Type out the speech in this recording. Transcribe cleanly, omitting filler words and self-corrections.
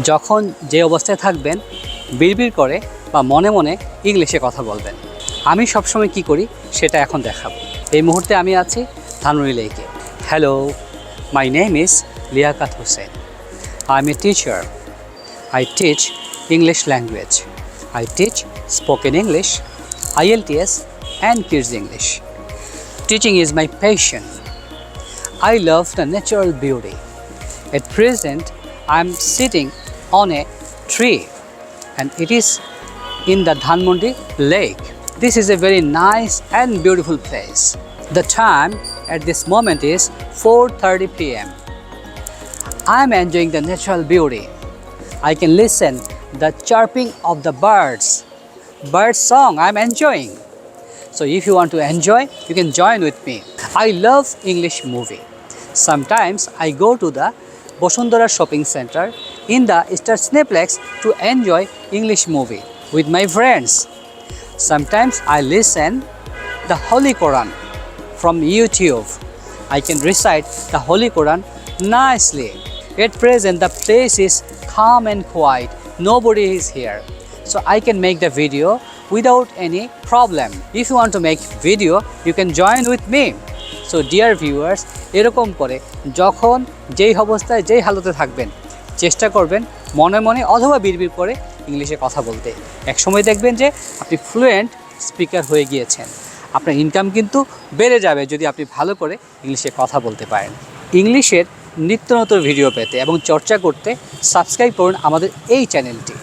যখন যে অবস্থায় থাকবেন বিড়বিড় করে বা মনে মনে ইংলিশে কথা বলবেন। আমি সবসময় কি করি সেটা এখন দেখাবো। এই মুহূর্তে আমি আছি ধানমন্ডি লেকে। Hello, my name is Liaquat Hossain. I M a teacher. I teach English language. I teach spoken English, IELTS and Kids English. Teaching is my passion. I love the natural beauty. At present, I am sitting on a tree and it is in the Dhanmondi lake. This is a very nice and beautiful place. The time at this moment is 4:30 p.m. I am enjoying the natural beauty. I can listen the chirping of the birds song I'm enjoying. So if you want to enjoy, you can join with me. I love English movie. Sometimes I go to the Bosundara shopping center in the Star Cineplex to enjoy English movie with my friends. Sometimes I listen the Holy Quran from YouTube. I can recite the Holy Quran nicely. At present, the place is calm and quiet. Nobody is here. So I can make the video without any problem. If you want to make video, you can join with me. So dear viewers, এরকম করে যখন যেই অবস্থায় যেই হালতে থাকবেন চেষ্টা করবেন মনে মনে অথবা বিড়বিড় করে ইংলিশে কথা বলতে। এক সময় দেখবেন যে আপনি ফ্লুয়েন্ট স্পিকার হয়ে গিয়েছেন। আপনার ইনকাম কিন্তু বেড়ে যাবে যদি আপনি ভালো করে ইংলিশে কথা বলতে পারেন। ইংলিশের নিত্য নতুন ভিডিও পেতে এবং চর্চা করতে সাবস্ক্রাইব করুন আমাদের এই চ্যানেলটি।